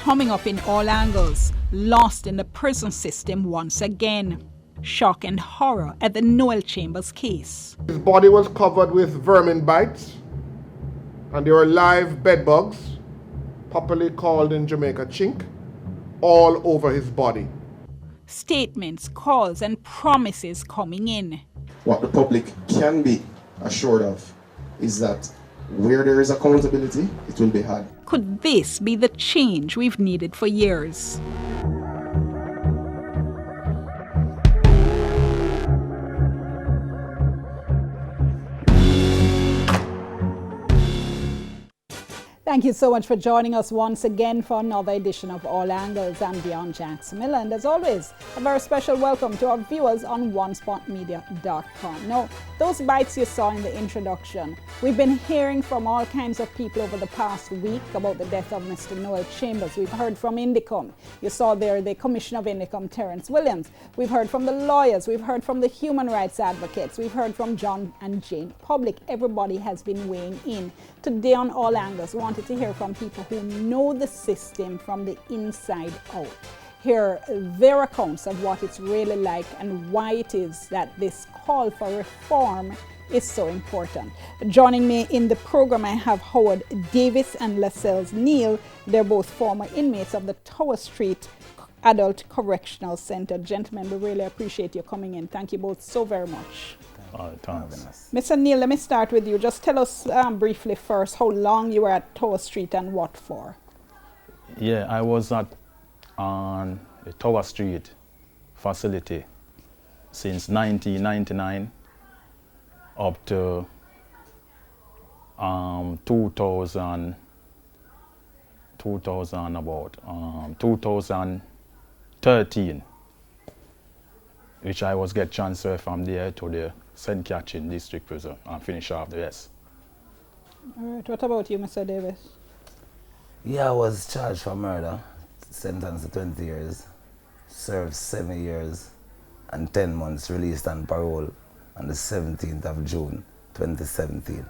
coming up in all angles, lost in the prison system once again. Shock and horror at the Neal Chambers case. His body was covered with vermin bites, and there were live bed bugs, popularly called in Jamaica chink, all over his body. Statements, calls, and promises coming in. What the public can be assured of is that where there is accountability, it will be had. Could this be the change we've needed for years? Thank you so much for joining us once again for another edition of All Angles. I'm Dion Jackson Miller, and as always, a very special welcome to our viewers on onespotmedia.com. Now, those bites you saw in the introduction, we've been hearing from all kinds of people over the past week about the death of Mr. Neal Chambers. We've heard from Indicom. You saw there the Commissioner of Indicom, Terence Williams. We've heard from the lawyers. We've heard from the human rights advocates. We've heard from John and Jane Public. Everybody has been weighing in. Today on All Angles, we wanted to hear from people who know the system from the inside out. Hear their accounts of what it's really like and why it is that this call for reform is so important. Joining me in the program, I have Howard Davis and Lascelles Neal. They're both former inmates of the Tower Street Adult Correctional Center. Gentlemen, we really appreciate you coming in. Thank you both so very much. Mr. Neal, let me start with you. Just tell us briefly first how long you were at Tower Street and what for. Yeah, I was at on the Tower Street facility since 1999 up to 2013, which I was get transferred from there to the St. Catherine District Prison and finish off the rest. All right, what about you, Mr. Davis? Yeah, I was charged for murder, sentenced to 20 years, served 7 years and 10 months, released on parole on the 17th of June, 2017.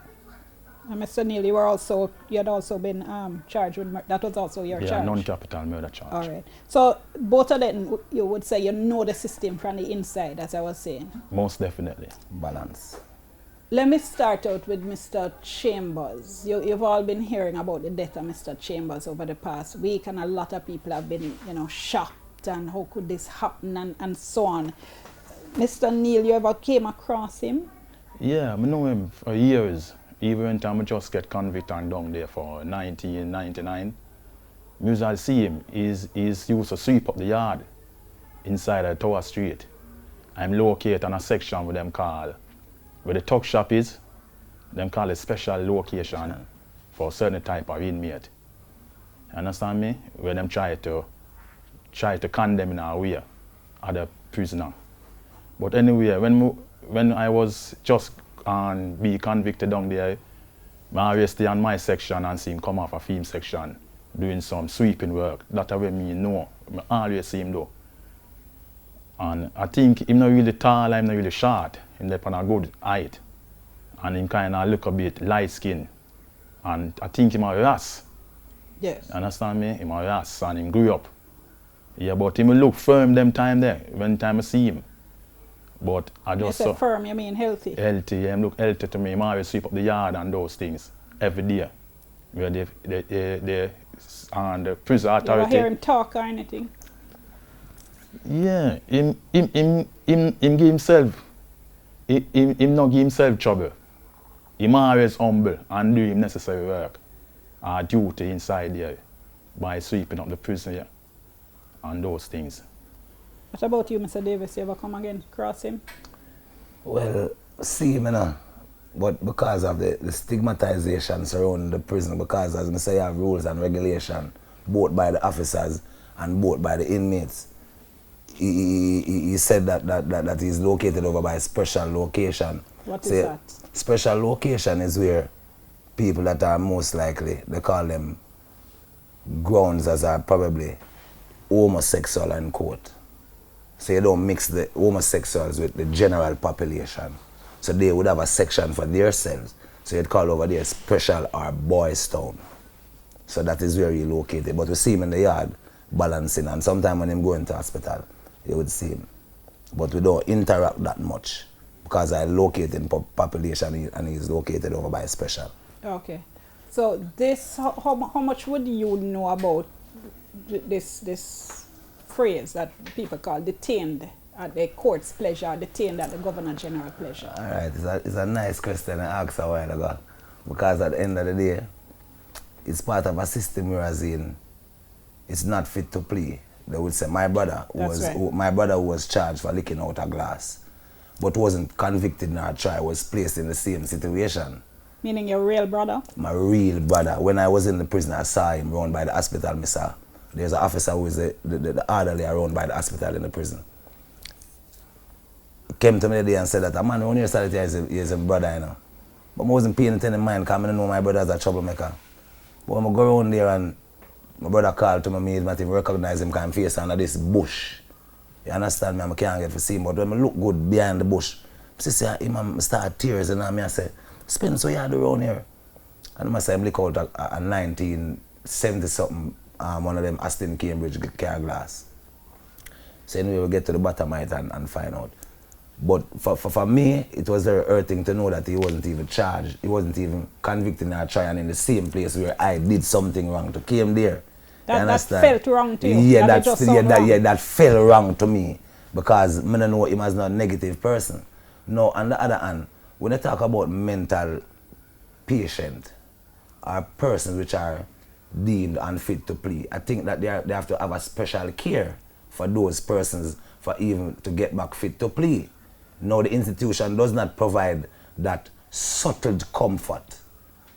Mr. Neal, you had also been charged with murder. That was also your charge? Yeah, non-capital murder charge. All right. So both of them, you would say you know the system from the inside, as I was saying? Most definitely. Balance. Let me start out with Mr. Chambers. You've all been hearing about the death of Mr. Chambers over the past week, and a lot of people have been, shocked and how could this happen and so on. Mr. Neal, you ever came across him? Yeah, I know him for years. Even when I just get convicted and down there for 1999, I see him. He's used to sweep up the yard inside of Tower Street. I'm located on a section with them call, where the tuck shop is, them call it special location for a certain type of inmate. You understand me? Where them try to condemn in a way other prisoner. But anyway, when I was just be convicted down there, I always stay on my section and see him come off a film section doing some sweeping work. That's what me know. I always see him do. And I think he's not really tall, I'm not really short. He's on a good height. And he kind of look a bit light skin. And I think he's a ras. Yes. Understand me? He's a ras and he grew up. Yeah, but he look firm them time there, when time I see him. But I just saw firm, you mean healthy? Healthy, yeah, him look healthy to me. I always sweep up the yard and those things every day. Where they and the prison authority. You ever hear him talk or anything? Yeah, him give himself, him not give himself trouble. Him always humble and do him necessary work or duty inside there by sweeping up the prison here and those things. What about you, Mr. Davis? You ever come again across him? Well, see him, but because of the stigmatization surrounding the prison, because as I say, you have rules and regulation, both by the officers and both by the inmates. He said that he's located over by a special location. What is that? Special location is where people that are most likely, they call them grounds as are probably homosexual in court. So you don't mix the homosexuals with the general population. So they would have a section for themselves. So you'd call over there special or boys town. So that is where he located. But we see him in the yard balancing, and sometimes when him going to hospital, you would see him. But we don't interact that much because I locate in population and he's located over by special. Okay. So this, how much would you know about this phrase that people call detained at the court's pleasure, detained at the Governor General pleasure? All right, it's a nice question I asked a while ago, because at the end of the day, it's part of a system whereas in it's not fit to play. They would say my brother who was charged for licking out a glass, but wasn't convicted nor tried, was placed in the same situation. Meaning your real brother? My real brother. When I was in the prison, I saw him round by the hospital, Mr. There's an officer who is the orderly around by the hospital in the prison. He came to me the day and said that a man who near started here is a brother, you know. But I wasn't paying attention in mind because I didn't know my brother as a troublemaker. But when I go around there and my brother called to me, I didn't even recognize him because I'm facing under this bush. You understand me? I can't get to see him. But when I look good behind the bush, I see him start tears and I say, Spence, what you do around here? And I say, I look out a 1970-something, one of them Aston Cambridge car glass. So anyway, we get to the bottom of it and find out. But for me, it was very hurting to know that he wasn't even charged. He wasn't even convicted or tried in the same place where I did something wrong to came there. That felt wrong to you? Yeah, that felt wrong to me because I don't know him as not a negative person. No, on the other hand, when I talk about mental patient or persons which are deemed unfit to play, I think that they have to have a special care for those persons for even to get back fit to play. No, the institution does not provide that subtle comfort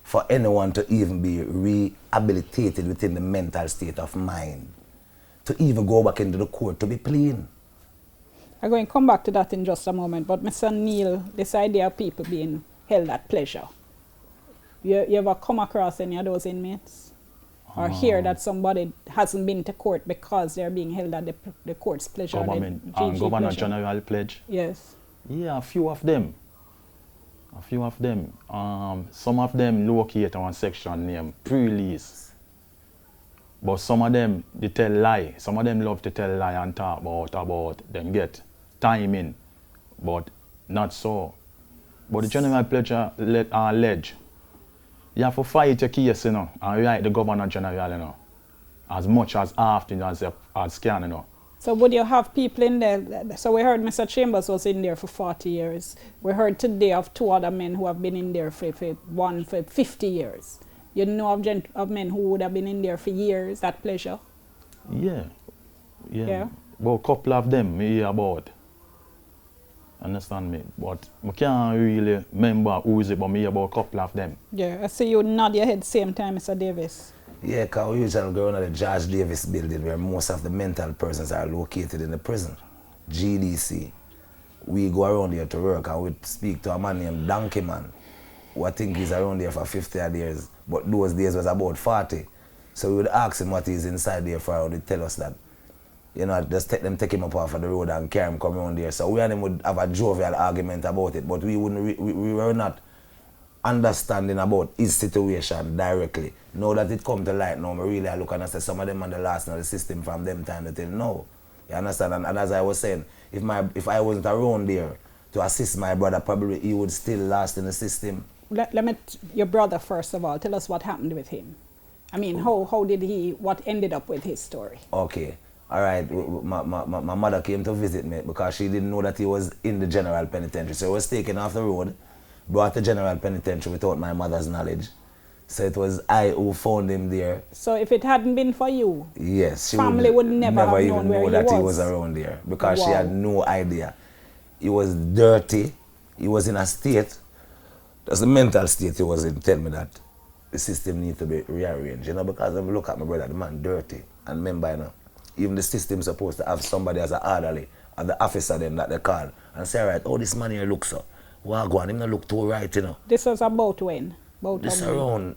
for anyone to even be rehabilitated within the mental state of mind, to even go back into the court to be clean. I'm going to come back to that in just a moment, but Mr. Neal, this idea of people being held at pleasure, you ever come across any of those inmates? Or hear that somebody hasn't been to court because they're being held at the court's pleasure? Governor General pledge? Yes. Yeah, a few of them. Some of them locate on section named pre-release. But some of them, they tell lie. Some of them love to tell lie and talk about them get timing, but not so. But the general pleasure allege, you have to fight your case, you know, and write the Governor General, you know, as much as often as can, you know. So would you have people in there? So we heard Mr. Chambers was in there for 40 years. We heard today of 2 other men who have been in there for 50 years. You know of men who would have been in there for years at pleasure? Yeah. But a couple of them me hear about. Understand me? But I can't really remember who is it, but me hear about a couple of them. Yeah, I see you nod your head same time, Mr. Davis. Yeah, because we usually go into the George Davis building where most of the mental persons are located in the prison, GDC. We go around there to work and we speak to a man named Donkey Man, who I think he's around there for 50 years, but those days was about 40. So we would ask him what he's inside there for, and he'd tell us that, you know, just take him up off of the road and carry him come around there. So we and him would have a jovial argument about it, but we were not understanding about his situation directly. Now that it come to light now, I really look and I say some of them on the last of the system from them time until now. You understand? And as I was saying, if I wasn't around there to assist my brother, probably he would still last in the system. Let me, your brother first of all, tell us what happened with him. I mean, how did what ended up with his story? Okay. All right, my mother came to visit me because she didn't know that he was in the general penitentiary. So he was taken off the road, brought to general penitentiary without my mother's knowledge. So it was I who found him there. So if it hadn't been for you, yes, family would never have known where he was. He was around there because she had no idea. He was dirty. He was in a state. That's the mental state he was in. Tell me that the system needs to be rearranged. You know, because if you look at my brother, the man dirty. And remember, you know, even the system supposed to have somebody as an orderly, and the officer them that they call, and say, right, oh, this man here looks so. Well, go on, him not look too right, you know. This was about when? This around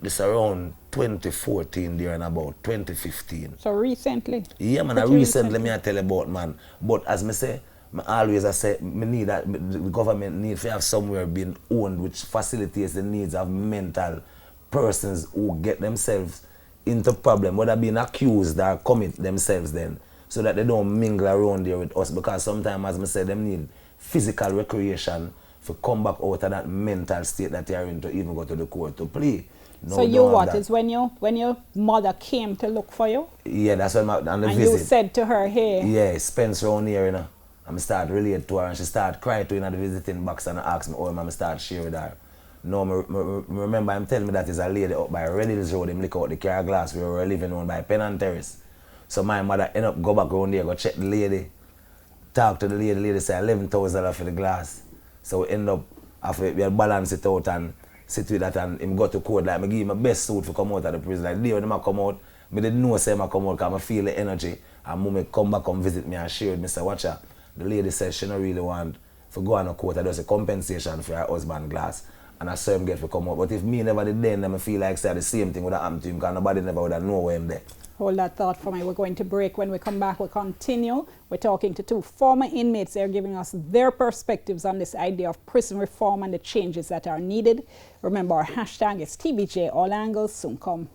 2014 there and about 2015. So recently? Yeah, man, recently me I tell you about, man. But as me say, I say, me need that the government need to have somewhere being owned which facilitates the needs of mental persons who get themselves into problem, whether being accused or commit themselves then, so that they don't mingle around there with us, because sometimes, as I said, them need physical recreation to come back out of that mental state that they are in to even go to the court to play. No, so you what is when your mother came to look for you? Yeah, that's when on the and visit. You said to her, hey. Yeah, Spence around here, you know. And I start relate to her, and she start crying to her in the visiting box and ask me, oh, I start share with her. No, remember I'm telling me that is a lady up by Red Hills Road, him lick out the car glass where we were living on by Penn and Terrace. So my mother end up go back around there, go check the lady, talk to the lady say $11,000 for the glass. So we end up, after we had balance it out and sit with that, and him go to court, like, I give him my best suit for come out of the prison. Like, the day when I come out, I didn't know say I come out because I feel the energy. And mom come back and visit me and share with me, say, watch her. The lady said she don't really want to go on a court, I just a compensation for her husband glass. And I saw him get to come out. But if me never did then I feel like say the same thing would have happened to him, because nobody never would have known where him there. Hold that thought for me. We're going to break. When we come back, we'll continue. We're talking to two former inmates. They're giving us their perspectives on this idea of prison reform and the changes that are needed. Remember, our hashtag is TVJ. All angles soon come.